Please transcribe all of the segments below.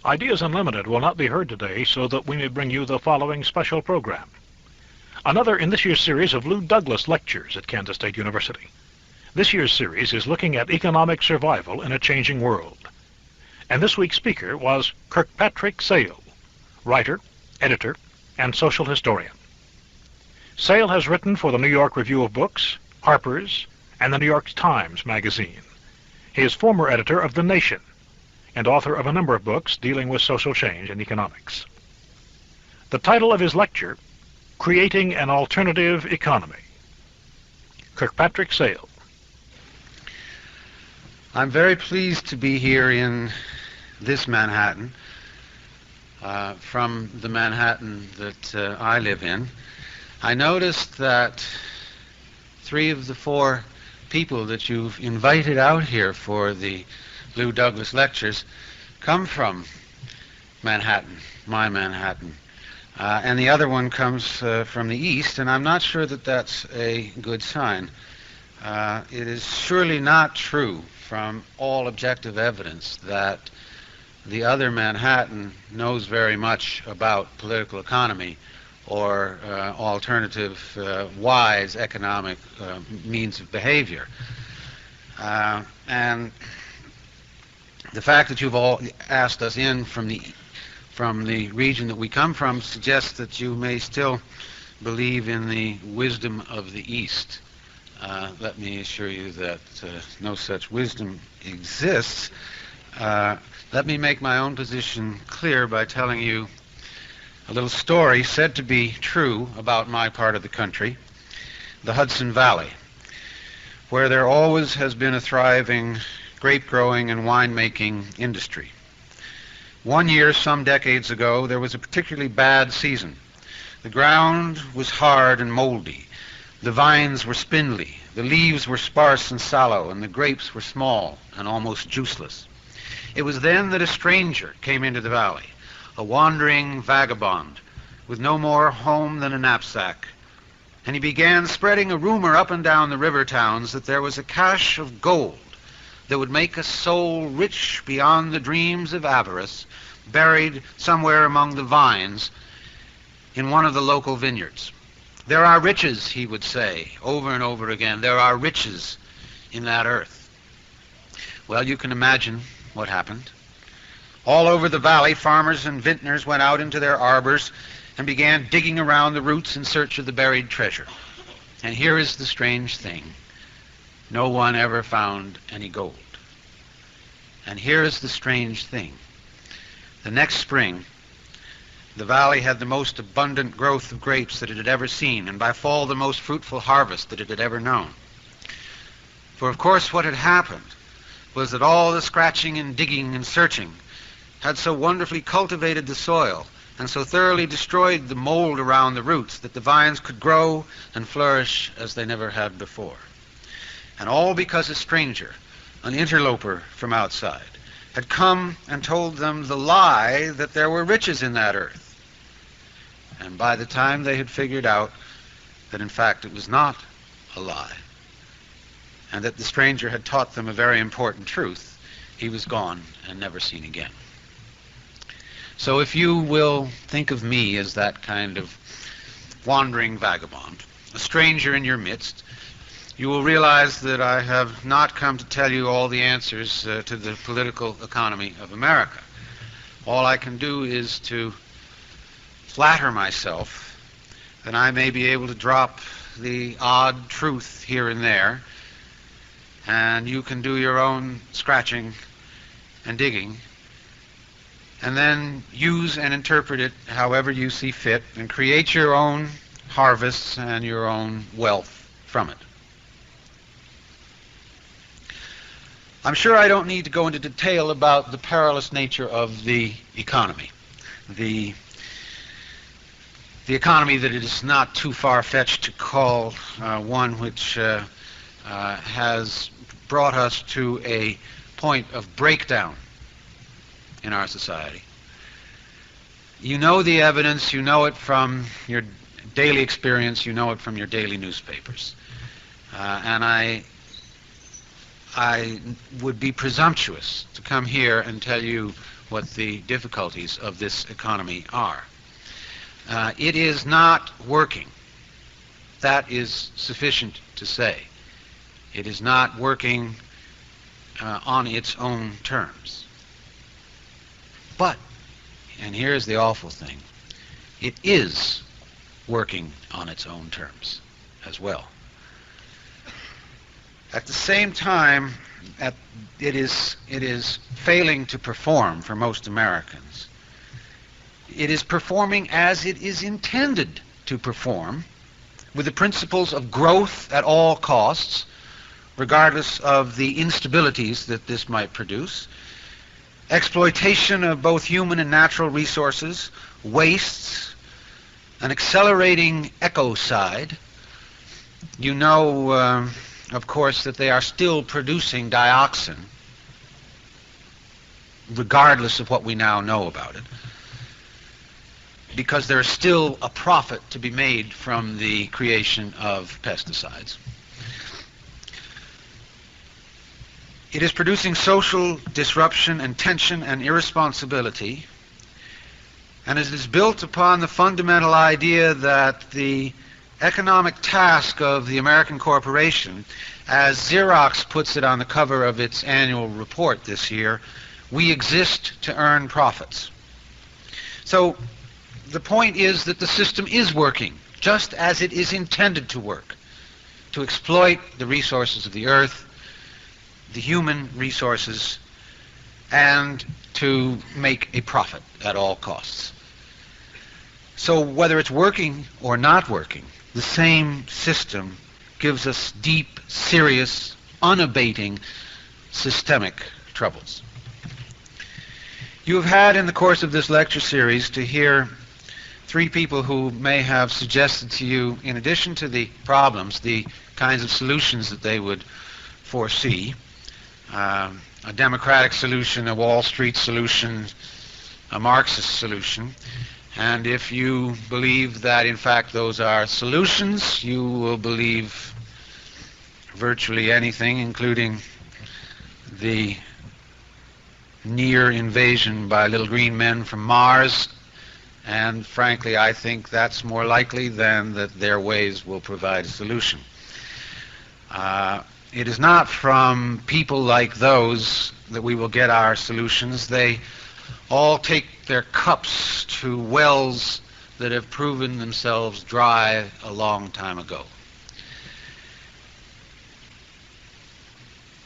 Ideas Unlimited will not be heard today so that we may bring you the following special program. Another in this year's series of Lou Douglas lectures at Kansas State University. This year's series is looking at economic survival in a changing world. And this week's speaker was Kirkpatrick Sale, writer, editor, and social historian. Sale has written for the New York Review of Books, Harper's, and the New York Times Magazine. He is former editor of The Nation and author of a number of books dealing with social change and economics. The title of his lecture, Creating an Alternative Economy. Kirkpatrick Sale. I'm very pleased to be here in this Manhattan, from the Manhattan that I live in. I noticed that 3 of the 4 people that you've invited out here for the Lou Douglas lectures come from Manhattan, my Manhattan. And the other one comes from the East, and I'm not sure that that's a good sign. It is surely not true from all objective evidence that the other Manhattan knows very much about political economy or alternative wise economic means of behavior. And the fact that you've all asked us in from the region that we come from suggests that you may still believe in the wisdom of the East. Let me assure you that no such wisdom exists. Let me make my own position clear by telling you a little story said to be true about my part of the country, the Hudson Valley, where there always has been a thriving grape growing and winemaking industry. One year, some decades ago, there was a particularly bad season. The ground was hard and moldy. The vines were spindly. The leaves were sparse and sallow, and the grapes were small and almost juiceless. It was then that a stranger came into the valley, a wandering vagabond with no more home than a knapsack. And he began spreading a rumor up and down the river towns that there was a cache of gold that would make a soul rich beyond the dreams of avarice, buried somewhere among the vines in one of the local vineyards. There are riches, he would say over and over again, there are riches in that earth. Well, you can imagine what happened. All over the valley, farmers and vintners went out into their arbors and began digging around the roots in search of the buried treasure. And here is the strange thing. No one ever found any gold. And here is the strange thing. The next spring, the valley had the most abundant growth of grapes that it had ever seen, and by fall the most fruitful harvest that it had ever known. For of course what had happened was that all the scratching and digging and searching had so wonderfully cultivated the soil and so thoroughly destroyed the mold around the roots that the vines could grow and flourish as they never had before. And all because a stranger, an interloper from outside, had come and told them the lie that there were riches in that earth. And by the time they had figured out that in fact it was not a lie, and that the stranger had taught them a very important truth, he was gone and never seen again. So if you will think of me as that kind of wandering vagabond, a stranger in your midst, you will realize that I have not come to tell you all the answers to the political economy of America. All I can do is to flatter myself that I may be able to drop the odd truth here and there, and you can do your own scratching and digging, and then use and interpret it however you see fit, and create your own harvests and your own wealth from it. I'm sure I don't need to go into detail about the perilous nature of the economy. The economy that it is not too far-fetched to call one which has brought us to a point of breakdown in our society. You know the evidence, you know it from your daily experience, you know it from your daily newspapers. And I would be presumptuous to come here and tell you what the difficulties of this economy are. It is not working. That is sufficient to say. It is not working on its own terms. But, and here's the awful thing, it is working on its own terms as well. At the same time, it is failing to perform for most Americans. It is performing as it is intended to perform, with the principles of growth at all costs, regardless of the instabilities that this might produce, exploitation of both human and natural resources, wastes, an accelerating ecocide. You know, of course, that they are still producing dioxin, regardless of what we now know about it, because there is still a profit to be made from the creation of pesticides. It is producing social disruption and tension and irresponsibility, and it is built upon the fundamental idea that the economic task of the American corporation, as Xerox puts it on the cover of its annual report this year, we exist to earn profits. So the point is that the system is working just as it is intended to work, to exploit the resources of the earth, the human resources, and to make a profit at all costs. So whether it's working or not working, the same system gives us deep, serious, unabating, systemic troubles. You have had in the course of this lecture series to hear three people who may have suggested to you, in addition to the problems, the kinds of solutions that they would foresee. A democratic solution, a Wall Street solution, a Marxist solution. And if you believe that, in fact, those are solutions, you will believe virtually anything, including the near invasion by little green men from Mars. And frankly, I think that's more likely than that their ways will provide a solution. It is not from people like those that we will get our solutions. They all take their cups to wells that have proven themselves dry a long time ago.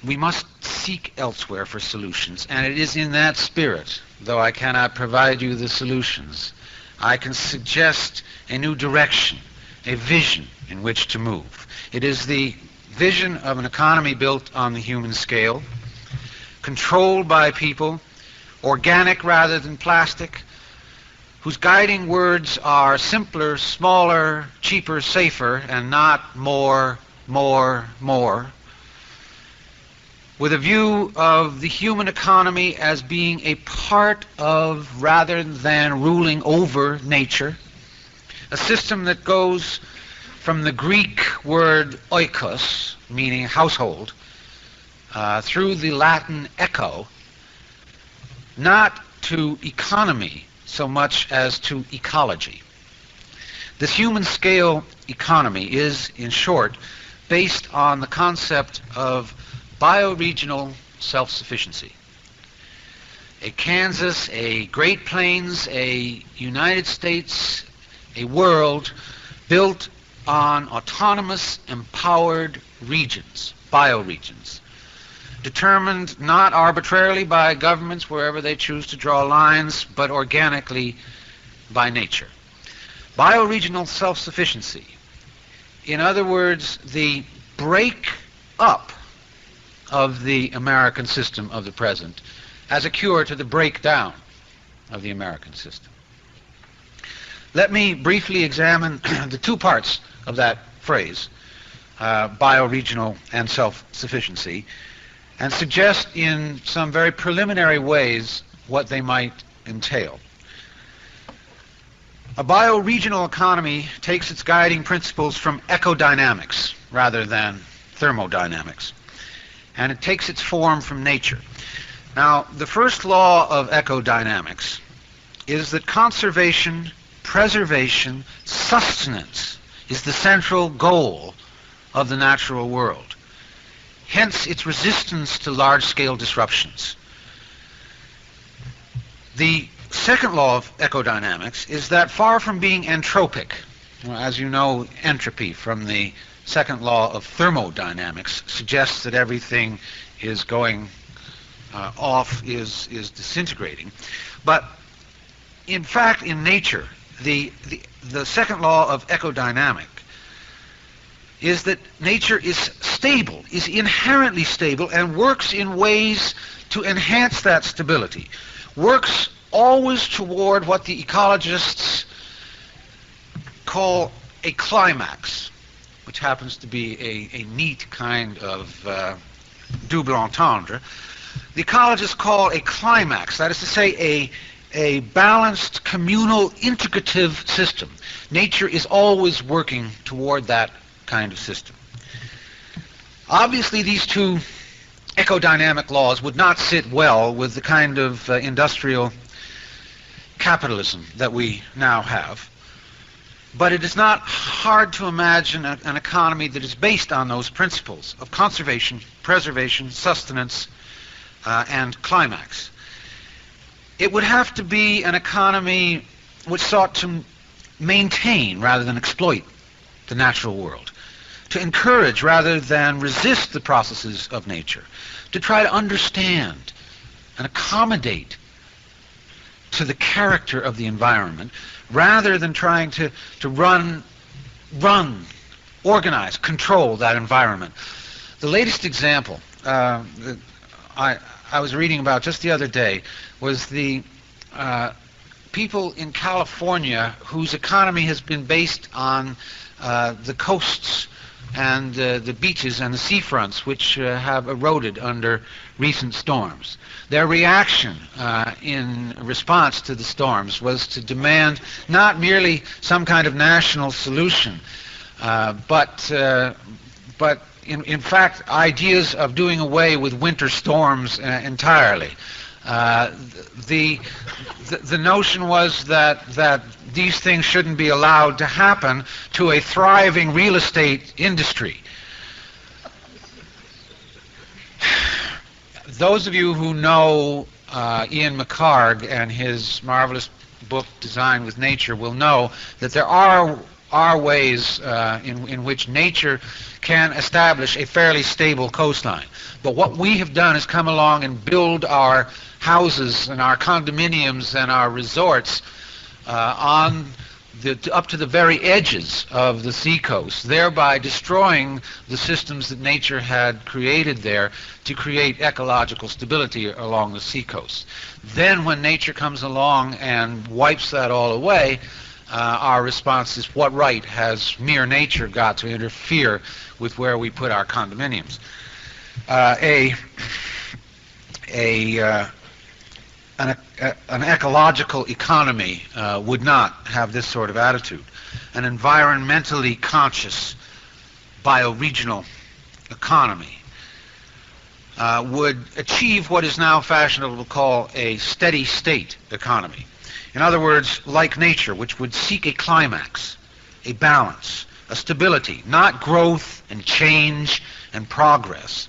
We must seek elsewhere for solutions, and it is in that spirit, though I cannot provide you the solutions, I can suggest a new direction, a vision in which to move. It is the vision of an economy built on the human scale, controlled by people, organic rather than plastic, whose guiding words are simpler, smaller, cheaper, safer, and not more, with a view of the human economy as being a part of rather than ruling over nature, a system that goes from the Greek word oikos, meaning household, through the Latin eco, not to economy so much as to ecology. This human scale economy is, in short, based on the concept of bioregional self-sufficiency. A Kansas, a Great Plains, a United States, a world built on autonomous, empowered regions, bioregions, determined not arbitrarily by governments wherever they choose to draw lines, but organically by nature. Bioregional self-sufficiency, in other words, the break up of the American system of the present as a cure to the breakdown of the American system. Let me briefly examine the two parts of that phrase, bioregional and self-sufficiency, and suggest in some very preliminary ways what they might entail. A bioregional economy takes its guiding principles from ecodynamics rather than thermodynamics, and it takes its form from nature. Now, the first law of ecodynamics is that conservation, preservation, sustenance is the central goal of the natural world. Hence, its resistance to large-scale disruptions. The second law of ecodynamics is that far from being entropic, as you know, entropy from the second law of thermodynamics suggests that everything is going off, is disintegrating. But in fact, in nature, the second law of ecodynamic is that nature is stable, is inherently stable, and works in ways to enhance that stability. Works always toward what the ecologists call a climax, which happens to be a neat kind of double entendre. The ecologists call a climax, that is to say a balanced, communal, integrative system. Nature is always working toward that kind of system. Obviously, these two ecodynamic laws would not sit well with the kind of industrial capitalism that we now have. But it is not hard to imagine an economy that is based on those principles of conservation, preservation, sustenance, and climax. It would have to be an economy which sought to maintain rather than exploit the natural world, to encourage rather than resist the processes of nature, to try to understand and accommodate to the character of the environment, rather than trying to run, organize, control that environment. The latest example that I was reading about just the other day was the people in California whose economy has been based on the coasts and the beaches and the seafronts, which have eroded under recent storms. Their reaction in response to the storms was to demand not merely some kind of national solution, but in fact ideas of doing away with winter storms entirely. The notion was that these things shouldn't be allowed to happen to a thriving real estate industry. Those of you who know Ian McHarg and his marvelous book Design with Nature will know that there are ways in which nature can establish a fairly stable coastline. But what we have done is come along and build our houses and our condominiums and our resorts up to the very edges of the seacoast, thereby destroying the systems that nature had created there to create ecological stability along the seacoast. Then when nature comes along and wipes that all away, our response is, what right has mere nature got to interfere with where we put our condominiums? An ecological economy would not have this sort of attitude. An environmentally conscious bioregional economy would achieve what is now fashionable to call a steady state economy. In other words, like nature, which would seek a climax, a balance, a stability, not growth and change and progress.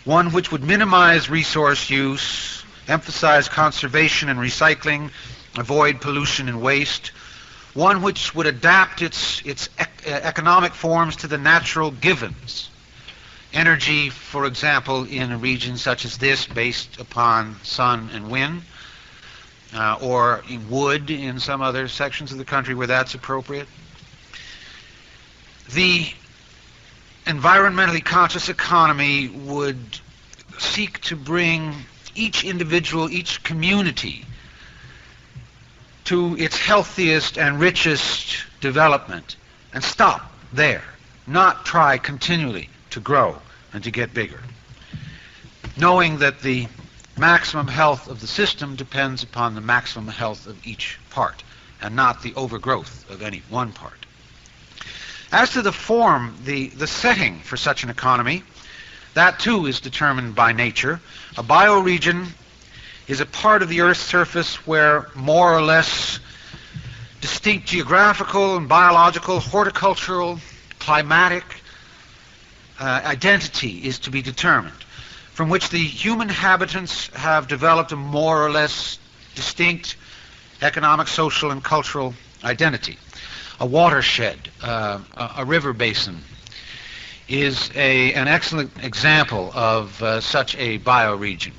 One which would minimize resource use, emphasize conservation and recycling, avoid pollution and waste. One which would adapt its economic forms to the natural givens. Energy, for example, in a region such as this, based upon sun and wind, or in wood in some other sections of the country where that's appropriate. The environmentally conscious economy would seek to bring each individual, each community to its healthiest and richest development and stop there, not try continually to grow and to get bigger, knowing that the maximum health of the system depends upon the maximum health of each part and not the overgrowth of any one part. As to the form, the setting for such an economy, That too is determined by nature. A bioregion is a part of the Earth's surface where more or less distinct geographical and biological, horticultural, climatic identity is to be determined, from which the human inhabitants have developed a more or less distinct economic, social, and cultural identity. A watershed, a river basin, is an excellent example of such a bioregion.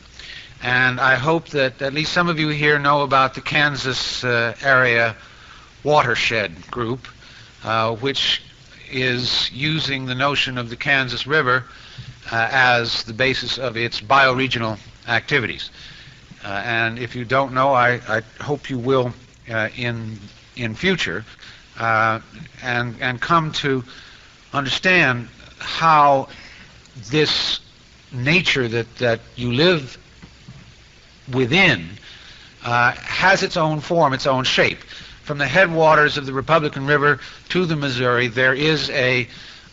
And I hope that at least some of you here know about the Kansas area watershed group, which is using the notion of the Kansas River as the basis of its bioregional activities. And if you don't know, I hope you will in future, and come to understand how this nature that you live within has its own form, its own shape. From the headwaters of the Republican River to the Missouri, there is a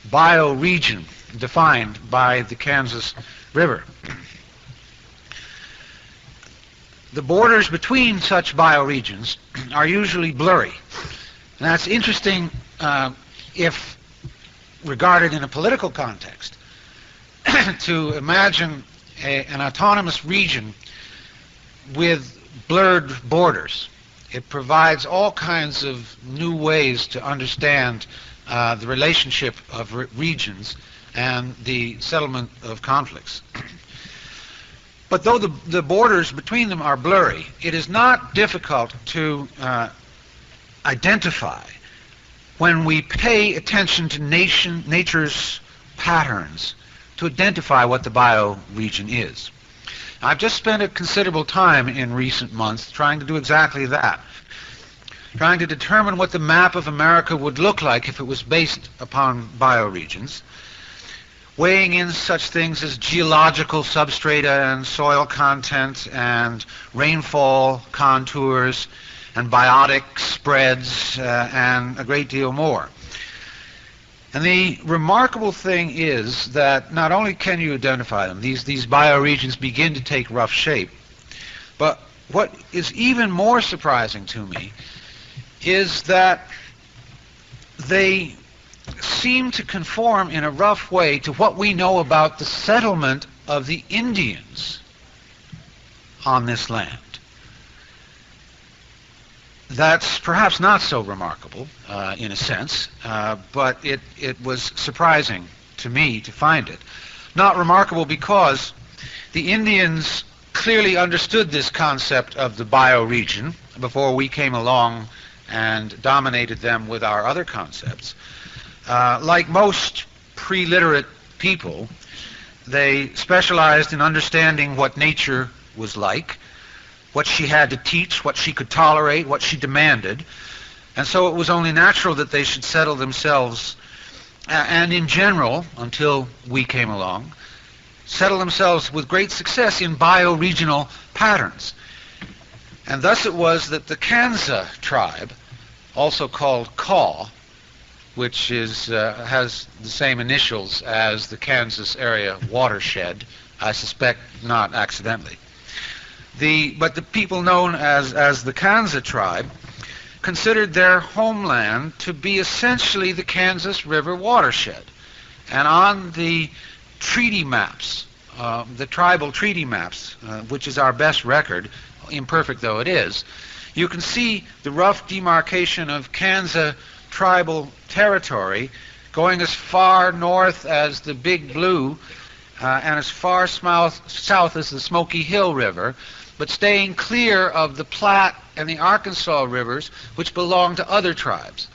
bioregion defined by the Kansas River. The borders between such bioregions are usually blurry. And that's interesting if regarded in a political context. To imagine an autonomous region with blurred borders. It provides all kinds of new ways to understand the relationship of regions and the settlement of conflicts. But though the borders between them are blurry, it is not difficult to identify when we pay attention to nature's patterns to identify what the bioregion is. I've just spent a considerable time in recent months trying to do exactly that, trying to determine what the map of America would look like if it was based upon bioregions, weighing in such things as geological substrata and soil content and rainfall contours and biotic spreads and a great deal more. And the remarkable thing is that not only can you identify them, these bioregions begin to take rough shape, but what is even more surprising to me is that they seem to conform in a rough way to what we know about the settlement of the Indians on this land. That's perhaps not so remarkable in a sense, but it was surprising to me to find it. Not remarkable because the Indians clearly understood this concept of the bioregion before we came along and dominated them with our other concepts. Like most pre-literate people, they specialized in understanding what nature was like, what she had to teach, what she could tolerate, what she demanded. And so it was only natural that they should settle themselves, and in general, until we came along, settle themselves with great success in bioregional patterns. And thus it was that the Kansa tribe, also called Kaw, which has the same initials as the Kansas area watershed, I suspect not accidentally. But the people known as the Kansa tribe considered their homeland to be essentially the Kansas River watershed. And on the treaty maps, the tribal treaty maps, which is our best record, imperfect though it is, you can see the rough demarcation of Kansa tribal territory going as far north as the Big Blue and as far south as the Smoky Hill River, but staying clear of the Platte and the Arkansas rivers, which belong to other tribes.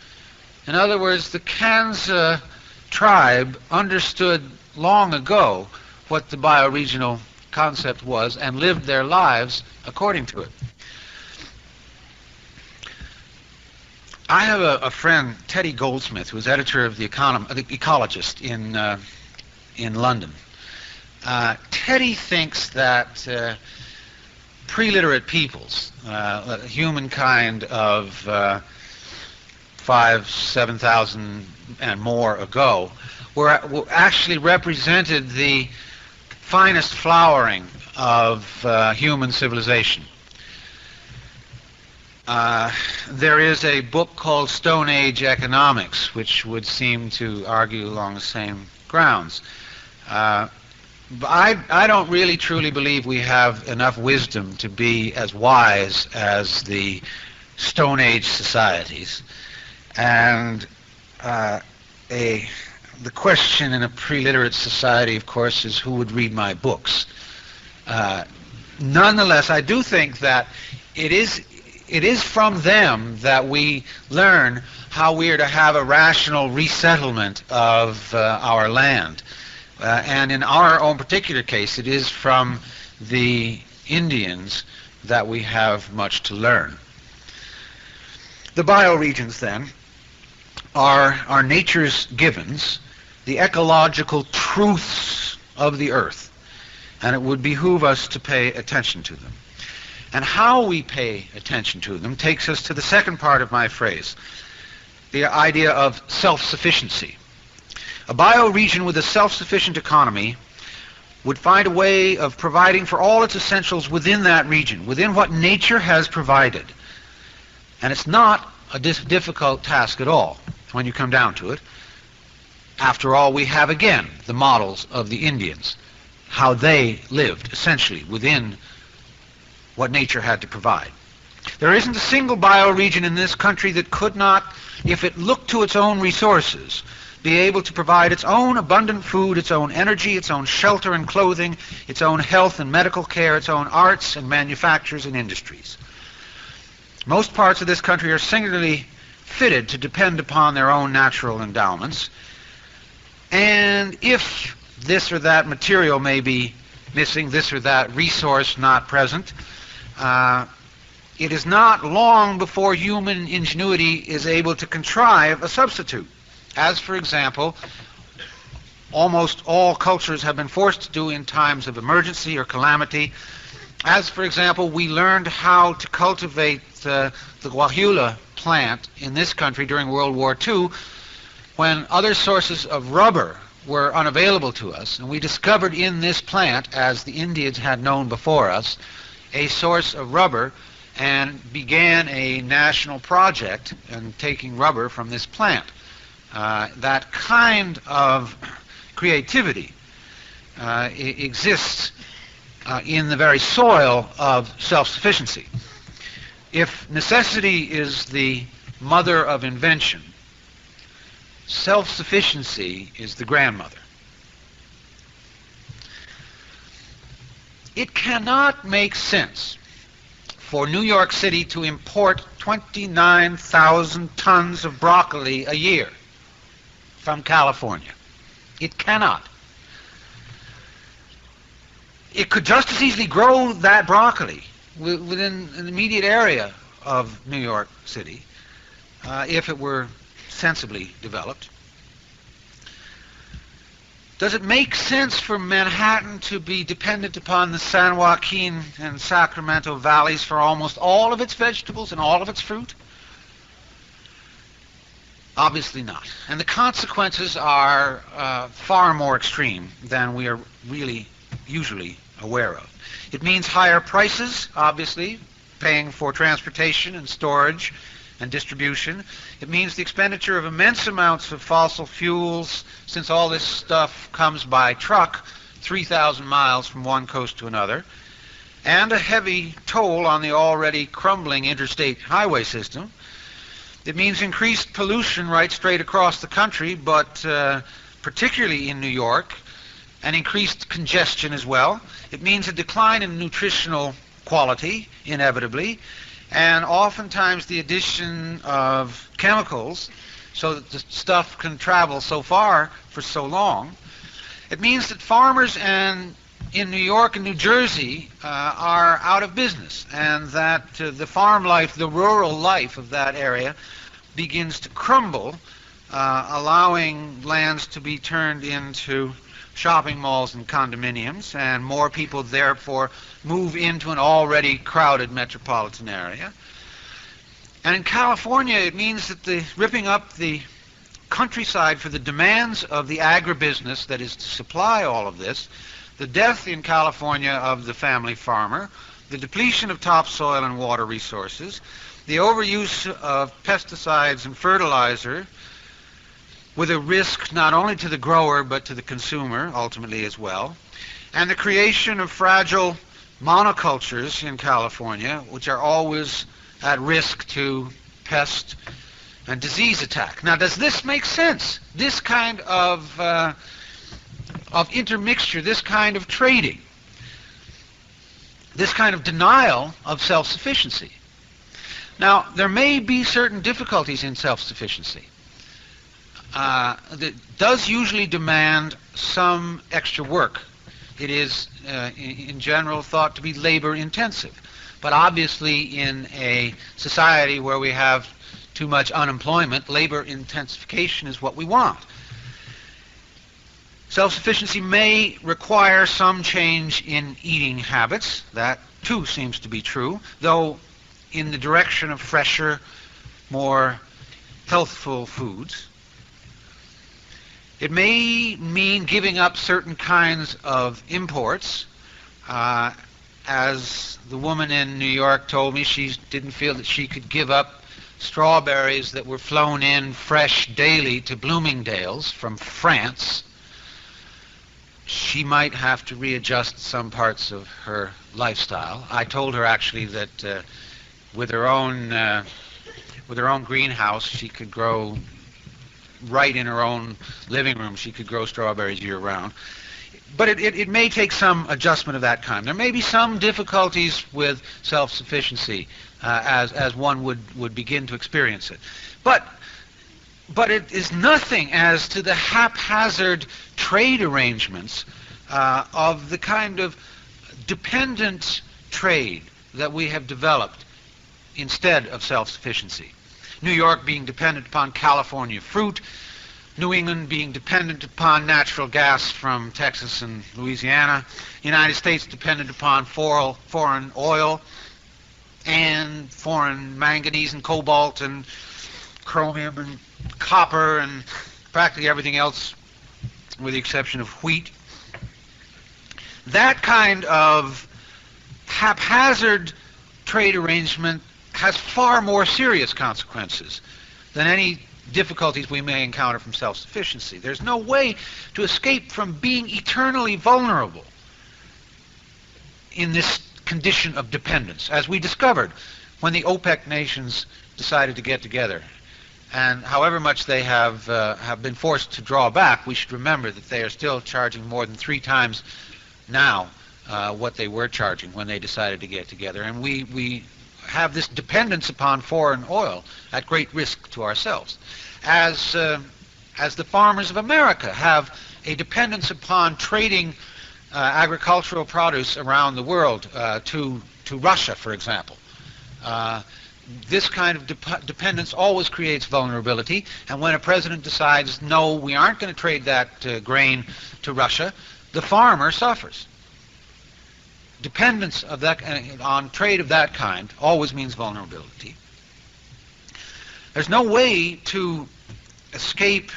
In other words, the Kansa tribe understood long ago what the bioregional concept was and lived their lives according to it. I have a friend, Teddy Goldsmith, who is editor of the Ecologist in London. Teddy thinks that pre-literate peoples, humankind of 5,000-7,000 and more ago, were actually represented the finest flowering of human civilization. There is a book called Stone Age Economics, which would seem to argue along the same grounds. But I don't really truly believe we have enough wisdom to be as wise as the Stone Age societies. And the question in a pre-literate society, of course, is who would read my books. Nonetheless, I do think that it is from them that we learn how we are to have a rational resettlement of our land. And in our own particular case, it is from the Indians that we have much to learn. The bioregions, then, are nature's givens, the ecological truths of the earth, and it would behoove us to pay attention to them. And how we pay attention to them takes us to the second part of my phrase, the idea of self-sufficiency. A bioregion with a self-sufficient economy would find a way of providing for all its essentials within that region, within what nature has provided. And it's not a difficult task at all when you come down to it. After all, we have again the models of the Indians, how they lived essentially within what nature had to provide. There isn't a single bioregion in this country that could not, if it looked to its own resources, be able to provide its own abundant food, its own energy, its own shelter and clothing, its own health and medical care, its own arts and manufactures and industries. Most parts of this country are singularly fitted to depend upon their own natural endowments, and if this or that material may be missing, this or that resource not present, it is not long before human ingenuity is able to contrive a substitute. As, for example, almost all cultures have been forced to do in times of emergency or calamity. As, for example, we learned how to cultivate the guajula plant in this country during World War II when other sources of rubber were unavailable to us, and we discovered in this plant, as the Indians had known before us, a source of rubber and began a national project in taking rubber from this plant. That kind of creativity exists in the very soil of self-sufficiency. If necessity is the mother of invention, self-sufficiency is the grandmother. It cannot make sense for New York City to import 29,000 tons of broccoli a year from California. It cannot. It could just as easily grow that broccoli within an immediate area of New York City if it were sensibly developed. Does it make sense for Manhattan to be dependent upon the San Joaquin and Sacramento valleys for almost all of its vegetables and all of its fruit? Obviously not. And the consequences are far more extreme than we are really usually aware of. It means higher prices, obviously, paying for transportation and storage and distribution. It means the expenditure of immense amounts of fossil fuels, since all this stuff comes by truck 3,000 miles from one coast to another, and a heavy toll on the already crumbling interstate highway system. It means increased pollution right straight across the country, but particularly in New York, and increased congestion as well. It means a decline in nutritional quality, inevitably, and oftentimes the addition of chemicals so that the stuff can travel so far for so long. It means that farmers in New York and New Jersey are out of business, and that the farm life, the rural life of that area begins to crumble, allowing lands to be turned into shopping malls and condominiums, and more people therefore move into an already crowded metropolitan area. And in California, it means that the ripping up the countryside for the demands of the agribusiness that is to supply all of this the death in California of the family farmer, the depletion of topsoil and water resources, the overuse of pesticides and fertilizer, with a risk not only to the grower but to the consumer ultimately as well, and the creation of fragile monocultures in California, which are always at risk to pest and disease attack. Now, does this make sense? This kind of intermixture, this kind of trading, this kind of denial of self-sufficiency. Now, there may be certain difficulties in self-sufficiency. That does usually demand some extra work. It is, in general, thought to be labor-intensive. But obviously, in a society where we have too much unemployment, labor intensification is what we want. Self-sufficiency may require some change in eating habits. That, too, seems to be true, though in the direction of fresher, more healthful foods. It may mean giving up certain kinds of imports. As the woman in New York told me, she didn't feel that she could give up strawberries that were flown in fresh daily to Bloomingdale's from France. She might have to readjust some parts of her lifestyle. I told her actually that with her own greenhouse, she could grow right in her own living room. She could grow strawberries year-round. But it may take some adjustment of that kind. There may be some difficulties with self-sufficiency as one would begin to experience it. But it is nothing as to the haphazard trade arrangements of the kind of dependent trade that we have developed instead of self-sufficiency. New York being dependent upon California fruit, New England being dependent upon natural gas from Texas and Louisiana, United States dependent upon foreign oil and foreign manganese and cobalt and chromium and copper and practically everything else with the exception of wheat. That kind of haphazard trade arrangement has far more serious consequences than any difficulties we may encounter from self-sufficiency. There's no way to escape from being eternally vulnerable in this condition of dependence, as we discovered when the OPEC nations decided to get together. And however much they have been forced to draw back, we should remember that they are still charging more than 3 times now what they were charging when they decided to get together. And we have this dependence upon foreign oil at great risk to ourselves. As the farmers of America have a dependence upon trading agricultural produce around the world to Russia, for example. This kind of dependence always creates vulnerability, and when a president decides, no, we aren't going to trade that grain to Russia, the farmer suffers. Dependence of that on trade of that kind always means vulnerability. There's no way to escape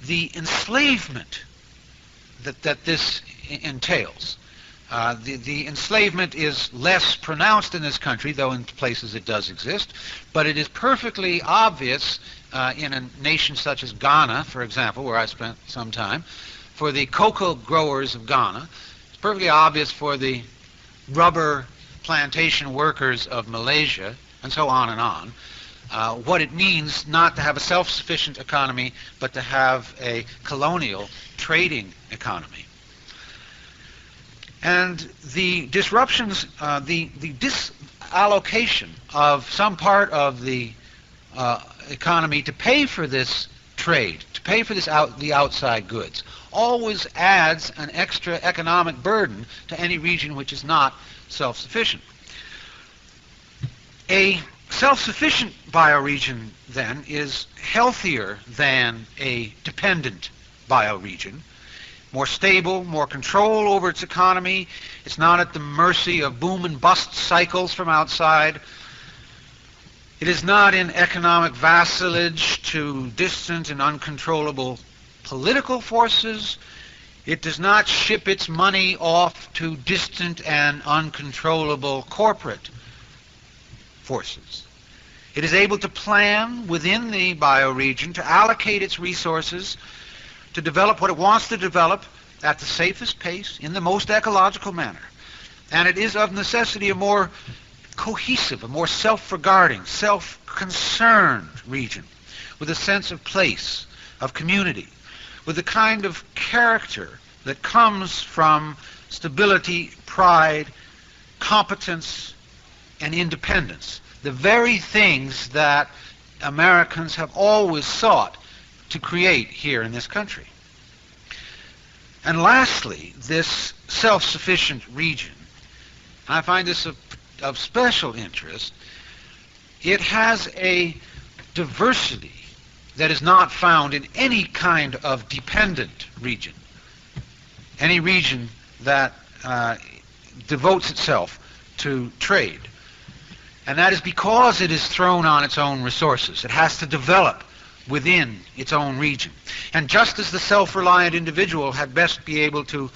the enslavement that this entails. The enslavement is less pronounced in this country, though in places it does exist, but it is perfectly obvious in a nation such as Ghana, for example, where I spent some time, for the cocoa growers of Ghana. It's perfectly obvious for the rubber plantation workers of Malaysia, and so on and on, what it means not to have a self-sufficient economy, but to have a colonial trading economy. And the disruptions, the disallocation of some part of the economy to pay for this trade, to pay for the outside goods, always adds an extra economic burden to any region which is not self-sufficient. A self-sufficient bioregion, then, is healthier than a dependent bioregion, more stable, more control over its economy. It's not at the mercy of boom and bust cycles from outside. It is not in economic vassalage to distant and uncontrollable political forces. It does not ship its money off to distant and uncontrollable corporate forces. It is able to plan within the bioregion to allocate its resources to develop what it wants to develop at the safest pace in the most ecological manner. And it is of necessity a more cohesive, a more self-regarding, self-concerned region with a sense of place, of community, with the kind of character that comes from stability, pride, competence, and independence. The very things that Americans have always sought to create here in this country. And lastly, this self-sufficient region, I find this of special interest. It has a diversity that is not found in any kind of dependent region, any region that devotes itself to trade. And that is because it is thrown on its own resources. It has to develop within its own region. And just as the self-reliant individual had best be able to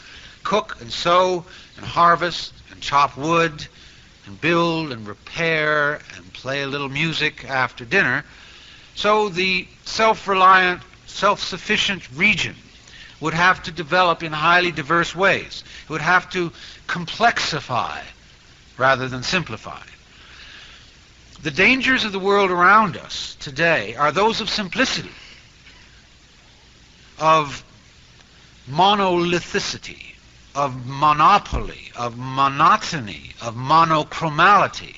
cook and sow and harvest and chop wood and build and repair and play a little music after dinner, so the self-reliant, self-sufficient region would have to develop in highly diverse ways. It would have to complexify rather than simplify. The dangers of the world around us today are those of simplicity, of monolithicity, of monopoly, of monotony, of monochromality.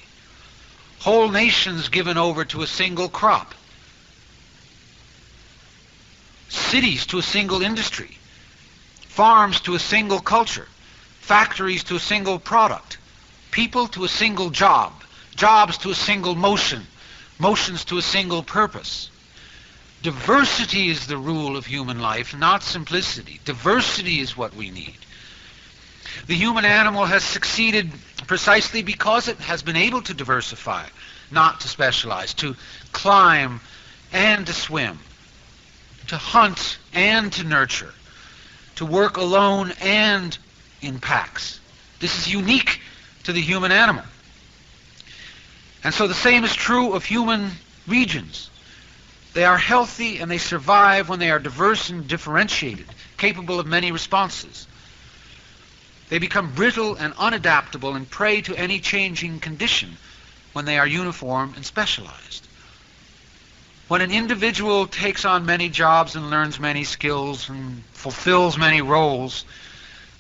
Whole nations given over to a single crop. Cities to a single industry. Farms to a single culture. Factories to a single product. People to a single job. Jobs to a single motion. Motions to a single purpose. Diversity is the rule of human life, not simplicity. Diversity is what we need. The human animal has succeeded precisely because it has been able to diversify, not to specialize, to climb and to swim, to hunt and to nurture, to work alone and in packs. This is unique to the human animal. And so the same is true of human regions. They are healthy and they survive when they are diverse and differentiated, capable of many responses. They become brittle and unadaptable and prey to any changing condition when they are uniform and specialized. When an individual takes on many jobs and learns many skills and fulfills many roles,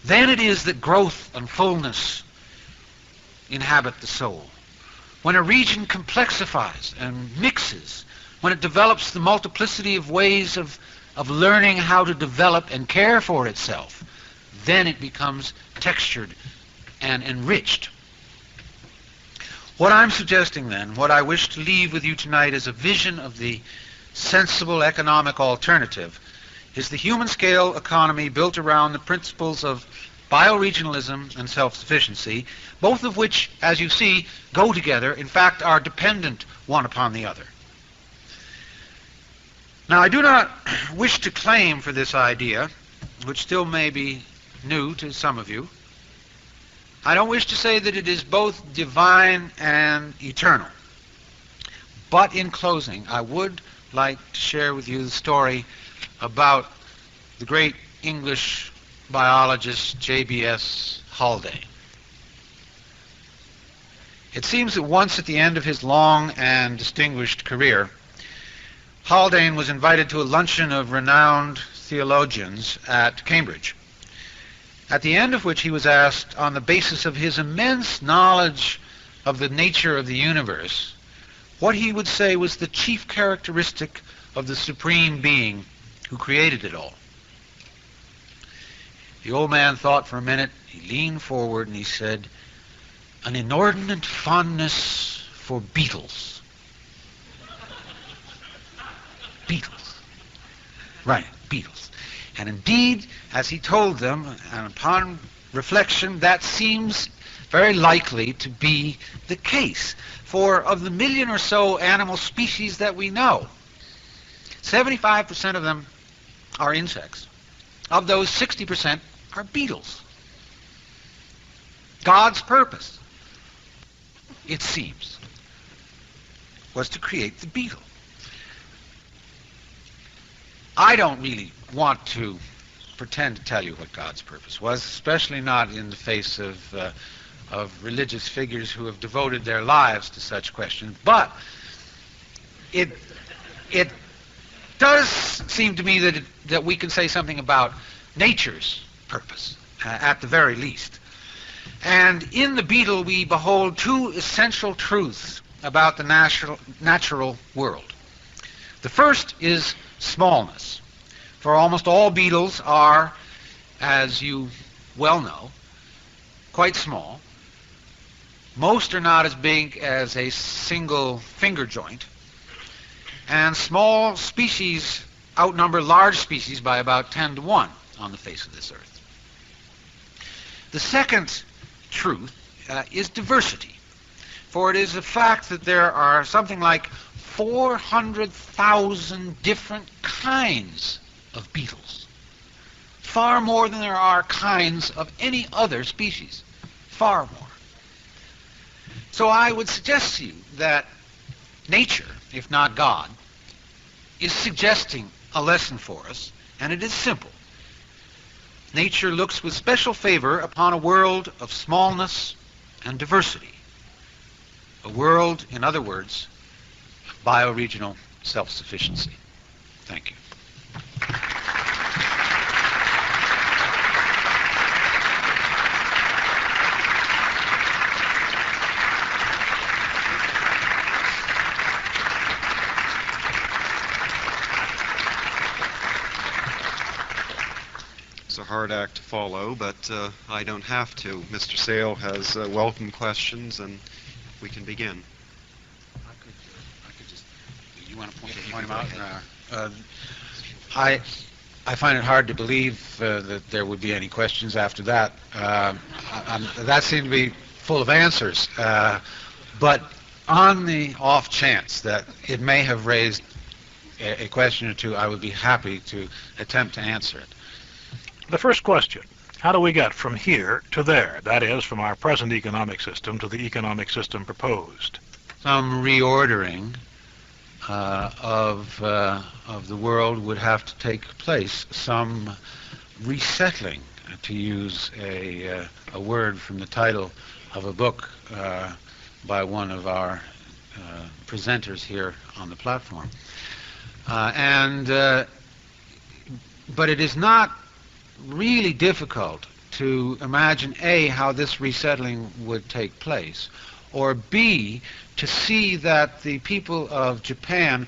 then it is that growth and fullness inhabit the soul. When a region complexifies and mixes, when it develops the multiplicity of ways of learning how to develop and care for itself, then it becomes textured and enriched. What I'm suggesting then, what I wish to leave with you tonight as a vision of the sensible economic alternative, is the human scale economy built around the principles of bioregionalism and self-sufficiency, both of which, as you see, go together, in fact, are dependent one upon the other. Now, I do not wish to claim for this idea, which still may be new to some of you. I don't wish to say that it is both divine and eternal. But in closing, I would like to share with you the story about the great English biologist J.B.S. Haldane. It seems that once at the end of his long and distinguished career, Haldane was invited to a luncheon of renowned theologians at Cambridge, at the end of which he was asked, on the basis of his immense knowledge of the nature of the universe, what he would say was the chief characteristic of the Supreme Being who created it all. The old man thought for a minute, he leaned forward and he said, an inordinate fondness for beetles. Beetles. Right, beetles. And indeed, as he told them, and upon reflection, that seems very likely to be the case. For of the 1 million or so animal species that we know, 75% of them are insects. of those 60% are beetles. God's purpose, it seems, was to create the beetle. I don't really want to pretend to tell you what God's purpose was, especially not in the face of religious figures who have devoted their lives to such questions. But it does seem to me that we can say something about nature's purpose, at the very least. And in the beetle we behold two essential truths about the natural world. The first is smallness. For almost all beetles are, as you well know, quite small. Most are not as big as a single finger joint. And small species outnumber large species by about 10 to 1 on the face of this earth. The second truth is diversity. For it is a fact that there are something like 400,000 different kinds of beetles. Far more than there are kinds of any other species. Far more. So I would suggest to you that nature, if not God, is suggesting a lesson for us, and it is simple. Nature looks with special favor upon a world of smallness and diversity. A world, in other words, of bioregional self-sufficiency. Thank you. It's a hard act to follow, but I don't have to. Mr. Sale has welcome questions, and we can begin. I could just. You want to point them out? I find it hard to believe that there would be any questions after that. That seemed to be full of answers. But on the off chance that it may have raised a question or two, I would be happy to attempt to answer it. The first question, how do we get from here to there? That is, from our present economic system to the economic system proposed. Some reordering of the world would have to take place. Some resettling, to use a word from the title of a book by one of our presenters here on the platform. But it is not really difficult to imagine, A, how this resettling would take place, or B, to see that the people of Japan,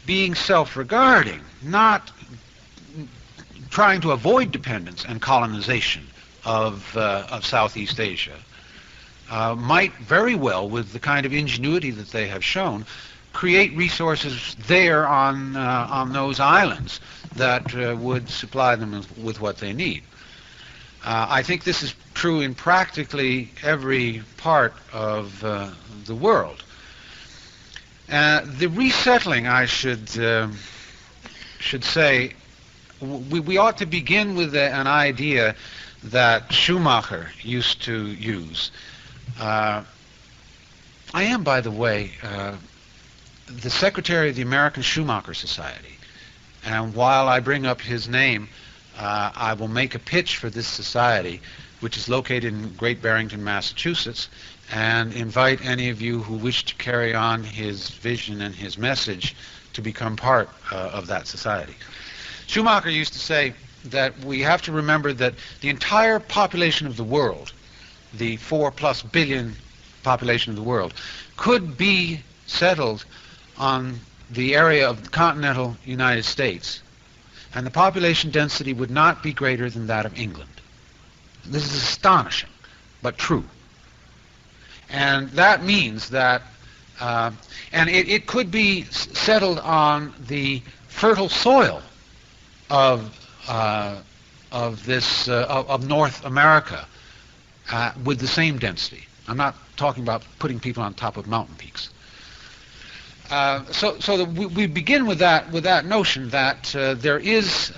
being self-regarding, not trying to avoid dependence and colonization of Southeast Asia, might very well, with the kind of ingenuity that they have shown, create resources there on those islands that would supply them with what they need. I think this is true in practically every part of the world. The resettling, I should say, we ought to begin with an idea that Schumacher used to use. I am, by the way, the secretary of the American Schumacher Society. And while I bring up his name, I will make a pitch for this society, which is located in Great Barrington, Massachusetts, and invite any of you who wish to carry on his vision and his message to become part of that society. Schumacher used to say that we have to remember that the entire population of the world, the 4+ billion population of the world, could be settled on the area of the continental United States, and the population density would not be greater than that of England. This is astonishing, but true. And that means that, and it could be settled on the fertile soil of North America with the same density. I'm not talking about putting people on top of mountain peaks. So we begin with that notion that there is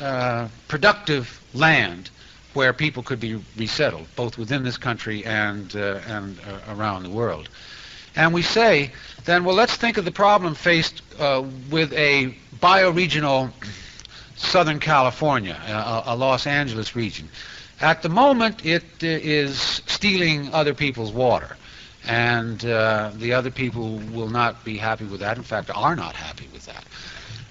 productive land where people could be resettled, both within this country and around the world. And we say, then, well, let's think of the problem faced with a bioregional Southern California, a Los Angeles region. At the moment, it is stealing other people's water, and the other people will not be happy with that. In fact, are not happy with that.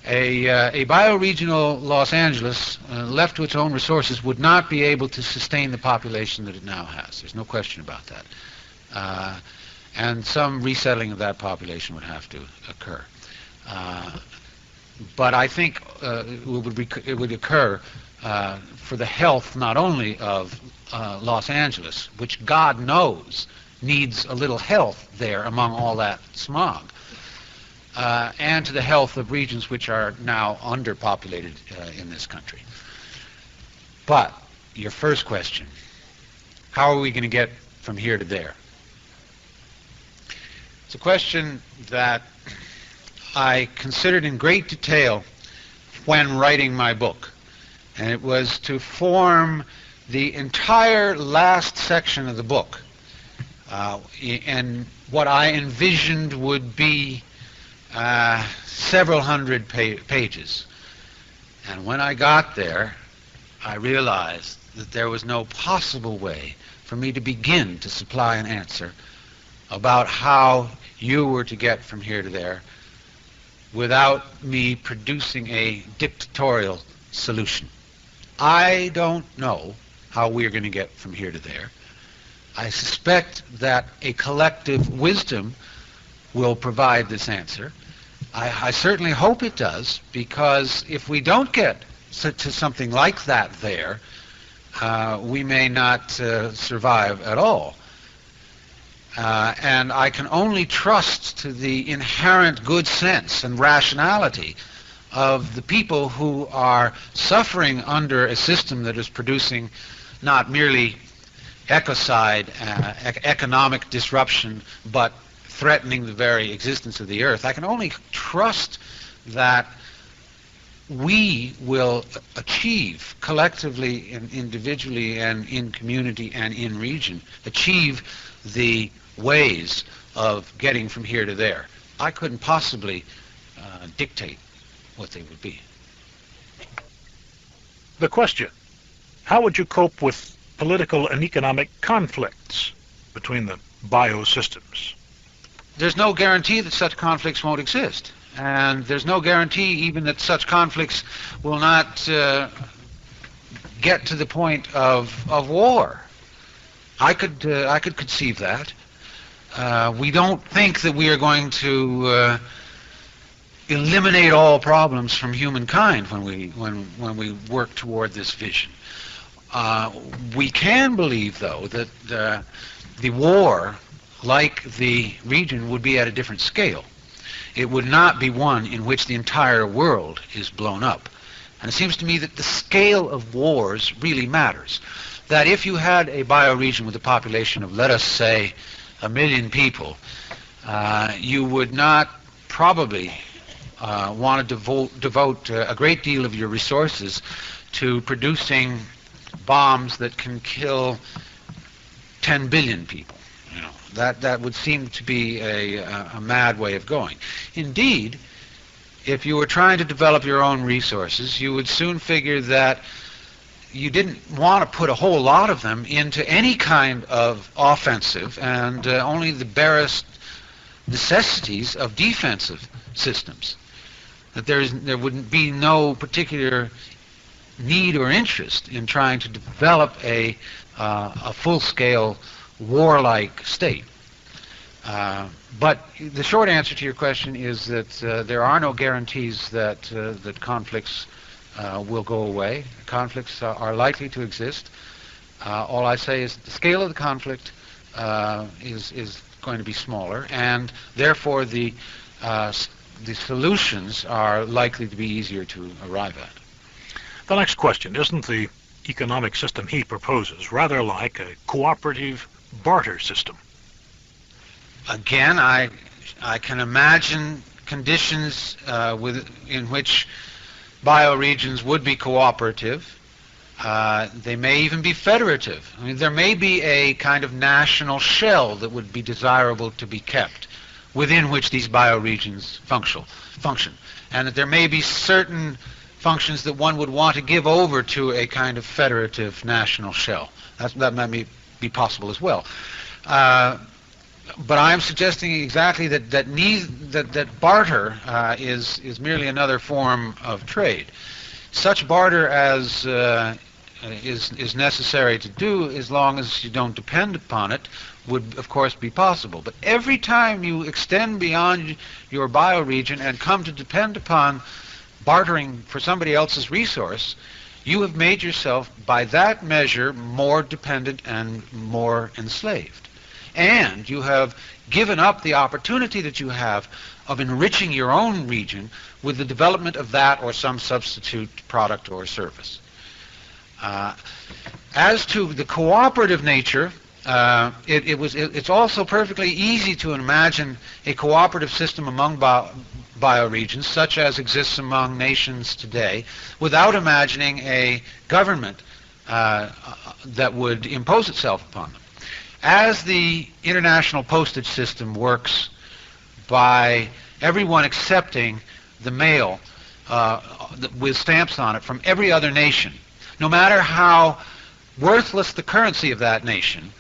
A bioregional Los Angeles, left to its own resources, would not be able to sustain the population that it now has. There's no question about that. And some resettling of that population would have to occur. But I think it would occur for the health not only of Los Angeles, which God knows needs a little health there among all that smog, and to the health of regions which are now underpopulated in this country. But your first question, how are we going to get from here to there? It's a question that I considered in great detail when writing my book, and it was to form the entire last section of the book, and what I envisioned would be several hundred pages. And when I got there, I realized that there was no possible way for me to begin to supply an answer about how you were to get from here to there without me producing a dictatorial solution. I don't know how we're going to get from here to there. I suspect that a collective wisdom will provide this answer. I certainly hope it does, because if we don't get to something like that there, we may not survive at all. And I can only trust to the inherent good sense and rationality of the people who are suffering under a system that is producing not merely ecocide, economic disruption, but threatening the very existence of the earth. I can only trust that we will achieve collectively and individually and in community and in region, achieve the ways of getting from here to there. I couldn't possibly dictate what they would be. The question, how would you cope with political and economic conflicts between the biosystems? There's no guarantee that such conflicts won't exist. And there's no guarantee even that such conflicts will not get to the point of war. I could conceive that. We don't think that we are going to eliminate all problems from humankind when we work toward this vision. We can believe, though, that the war, like the region, would be at a different scale. It would not be one in which the entire world is blown up. And it seems to me that the scale of wars really matters. That if you had a bioregion with a population of, let us say, 1 million people, you would not probably want to devote a great deal of your resources to producing bombs that can kill 10 billion people. You know, that would seem to be a mad way of going. Indeed, if you were trying to develop your own resources, you would soon figure that you didn't want to put a whole lot of them into any kind of offensive and only the barest necessities of defensive systems. That there wouldn't be no particular need or interest in trying to develop a full-scale warlike state. But the short answer to your question is that there are no guarantees that conflicts will go away. Conflicts are likely to exist. All I say is that the scale of the conflict is going to be smaller, and therefore the solutions are likely to be easier to arrive at. The next question, isn't the economic system he proposes rather like a cooperative barter system? Again, I can imagine conditions in which bioregions would be cooperative. They may even be federative. I mean, there may be a kind of national shell that would be desirable to be kept within which these bioregions function, and that there may be certain functions that one would want to give over to a kind of federative national shell. That may be possible as well. But I'm suggesting exactly that barter is merely another form of trade. Such barter as is necessary to do as long as you don't depend upon it would, of course, be possible. But every time you extend beyond your bioregion and come to depend upon bartering for somebody else's resource, you have made yourself, by that measure, more dependent and more enslaved. And you have given up the opportunity that you have of enriching your own region with the development of that or some substitute product or service. As to the cooperative nature, it's also perfectly easy to imagine a cooperative system among bioregions, such as exists among nations today, without imagining a government that would impose itself upon them. As the international postage system works by everyone accepting the mail with stamps on it from every other nation, no matter how worthless the currency of that nation,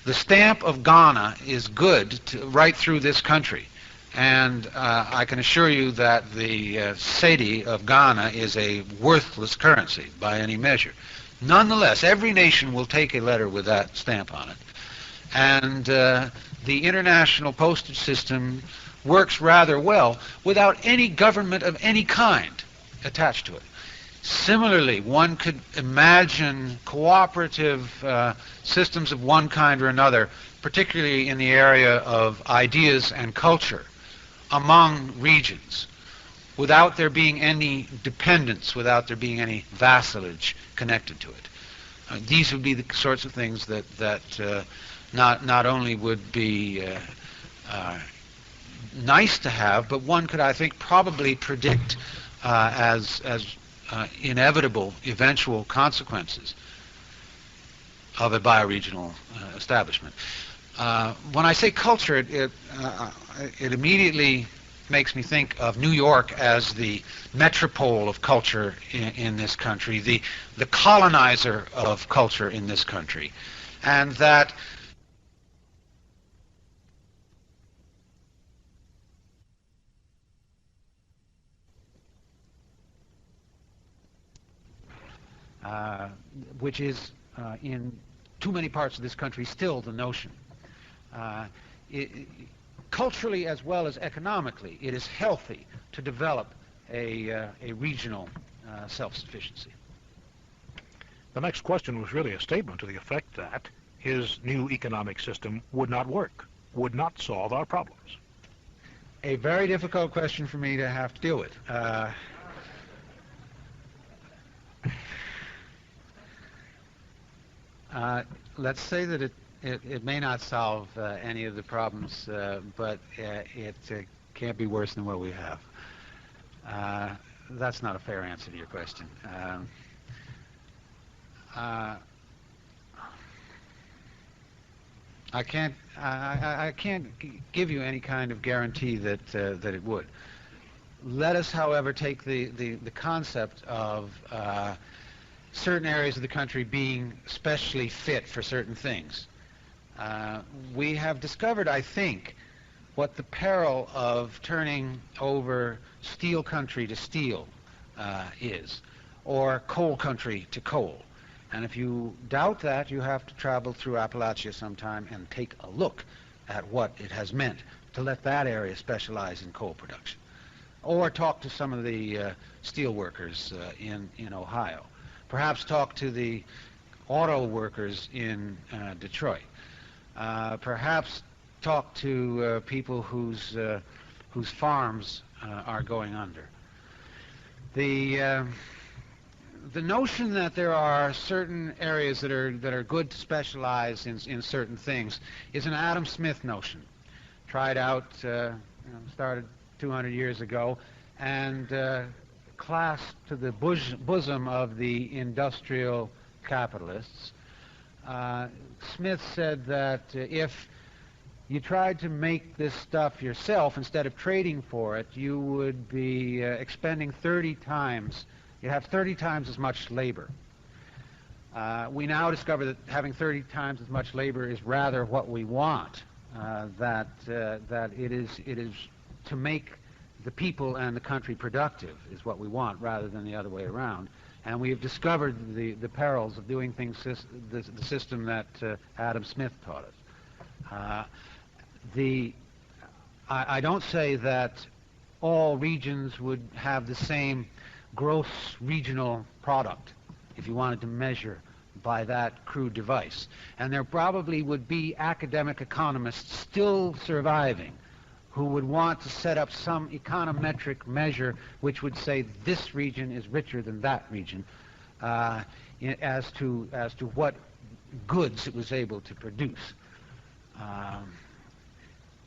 the stamp of Ghana is good right through this country. And I can assure you that the cedi of Ghana is a worthless currency by any measure. Nonetheless, every nation will take a letter with that stamp on it. And the international postage system works rather well without any government of any kind attached to it. Similarly, one could imagine cooperative systems of one kind or another, particularly in the area of ideas and culture, among regions, without there being any dependence, without there being any vassalage connected to it. These would be the sorts of things that not only would be nice to have, but one could, I think, probably predict as inevitable eventual consequences of a bioregional establishment. When I say culture, it immediately makes me think of New York as the metropole of culture in this country, the colonizer of culture in this country, and that which is in too many parts of this country still the notion. Culturally as well as economically, it is healthy to develop a regional self-sufficiency. The next question was really a statement to the effect that his new economic system would not work, would not solve our problems. A very difficult question for me to have to deal with. Let's say that it may not solve any of the problems, but it can't be worse than what we have. That's not a fair answer to your question. I can't give you any kind of guarantee that it would. Let us, however, take the concept of certain areas of the country being specially fit for certain things. We have discovered, I think, what the peril of turning over steel country to steel is, or coal country to coal. And if you doubt that, you have to travel through Appalachia sometime and take a look at what it has meant to let that area specialize in coal production. Or talk to some of the steel workers in Ohio. Perhaps talk to the auto workers in Detroit. Perhaps talk to people whose farms are going under. The notion that there are certain areas that are good to specialize in certain things is an Adam Smith notion, tried out, started 200 years ago, and clasped to the bosom of the industrial capitalists. Smith said that if you tried to make this stuff yourself instead of trading for it, you would be expending 30 times, you'd have 30 times as much labor. We now discover that having 30 times as much labor is rather what we want, that it is to make the people and the country productive is what we want rather than the other way around. And we have discovered the perils of doing things the system that Adam Smith taught us. I don't say that all regions would have the same gross regional product if you wanted to measure by that crude device. And there probably would be academic economists still surviving who would want to set up some econometric measure which would say this region is richer than that region as to what goods it was able to produce.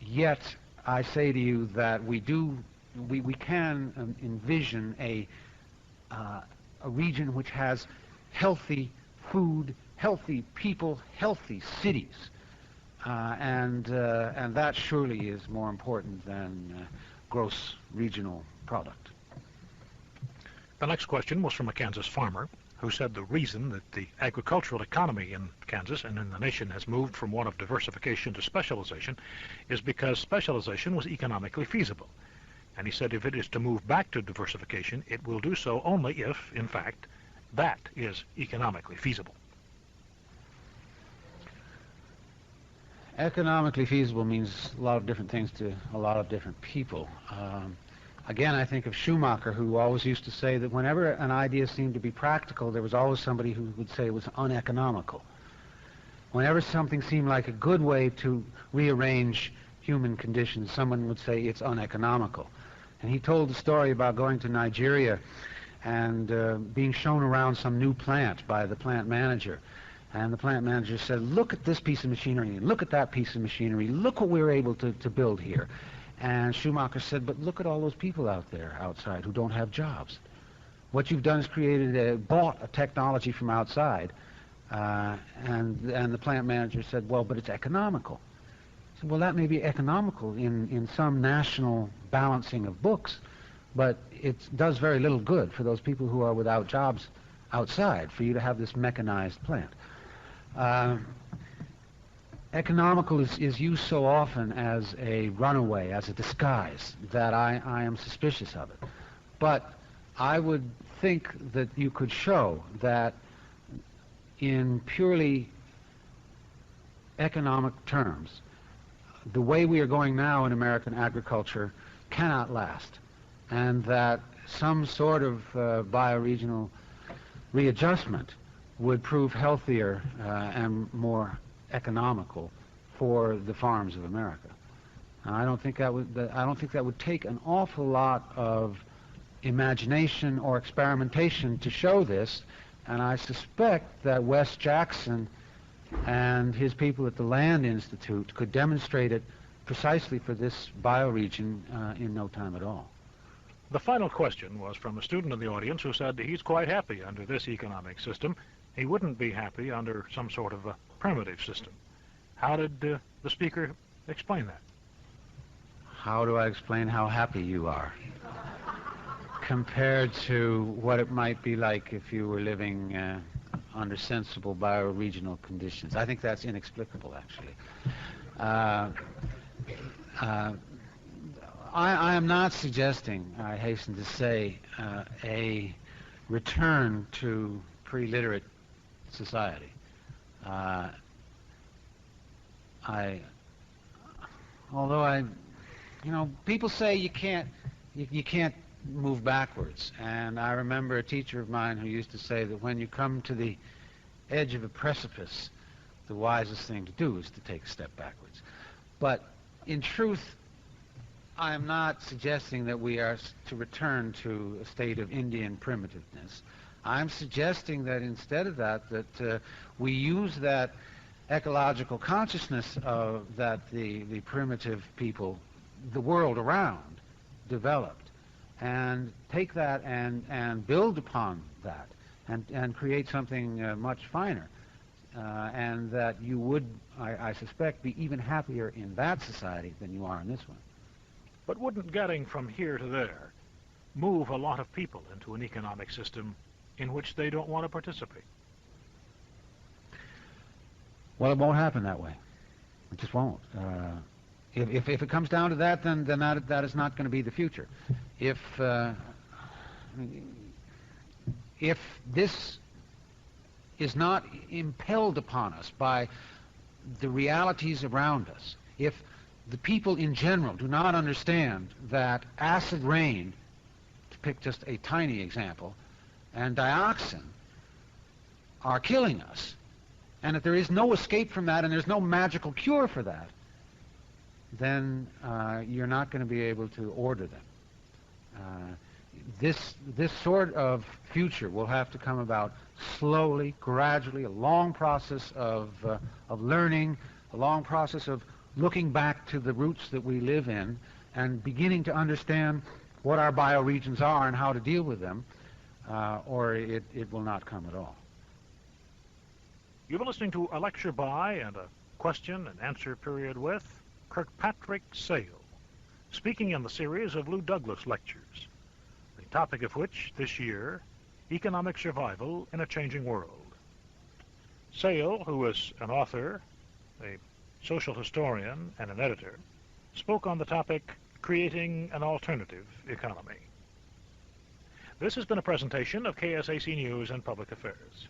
Yet I say to you that we can envision a region which has healthy food, healthy people, healthy cities. And that surely is more important than gross regional product. The next question was from a Kansas farmer who said the reason that the agricultural economy in Kansas and in the nation has moved from one of diversification to specialization is because specialization was economically feasible. And he said if it is to move back to diversification, it will do so only if, in fact, that is economically feasible. Economically feasible means a lot of different things to a lot of different people. Again, I think of Schumacher, who always used to say that whenever an idea seemed to be practical, there was always somebody who would say it was uneconomical. Whenever something seemed like a good way to rearrange human conditions, someone would say it's uneconomical. And he told the story about going to Nigeria and being shown around some new plant by the plant manager. And the plant manager said, look at this piece of machinery, and look at that piece of machinery, look what we were able to build here. And Schumacher said, but look at all those people out there outside who don't have jobs. What you've done is bought a technology from outside. And the plant manager said, well, but it's economical. I said, well, that may be economical in some national balancing of books, but it does very little good for those people who are without jobs outside for you to have this mechanized plant. Economical is used so often as a runaway, as a disguise, that I am suspicious of it. But I would think that you could show that in purely economic terms, the way we are going now in American agriculture cannot last, and that some sort of bioregional readjustment would prove healthier and more economical for the farms of America. And I don't think that would take an awful lot of imagination or experimentation to show this. And I suspect that Wes Jackson and his people at the Land Institute could demonstrate it precisely for this bioregion in no time at all. The final question was from a student in the audience who said he's quite happy under this economic system. He wouldn't be happy under some sort of a primitive system. How did the speaker explain that? How do I explain how happy you are compared to what it might be like if you were living under sensible bioregional conditions? I think that's inexplicable, actually. I am not suggesting, I hasten to say, a return to pre-literate society. People say you can't move backwards, and I remember a teacher of mine who used to say that when you come to the edge of a precipice, the wisest thing to do is to take a step backwards. But in truth, I am not suggesting that we are to return to a state of Indian primitiveness. I'm suggesting that instead of that we use that ecological consciousness that the primitive people, the world around, developed, and take that and build upon that and create something much finer. And that you would, I suspect, be even happier in that society than you are in this one. But wouldn't getting from here to there move a lot of people into an economic system in which they don't want to participate? Well, it won't happen that way. It just won't. If it comes down to that, then that is not going to be the future. If this is not impelled upon us by the realities around us, if the people in general do not understand that acid rain, to pick just a tiny example, and dioxin are killing us, and that there is no escape from that and there's no magical cure for that, then you're not going to be able to order them. This sort of future will have to come about slowly, gradually, a long process of learning, a long process of looking back to the roots that we live in and beginning to understand what our bioregions are and how to deal with them, or it will not come at all. You've been listening to a lecture by and a question and answer period with Kirkpatrick Sale, speaking in the series of Lou Douglas lectures, the topic of which this year, economic survival in a changing world. Sale, who is an author, a social historian, and an editor, spoke on the topic, Creating an Alternative Economy. This has been a presentation of KSAC News and Public Affairs.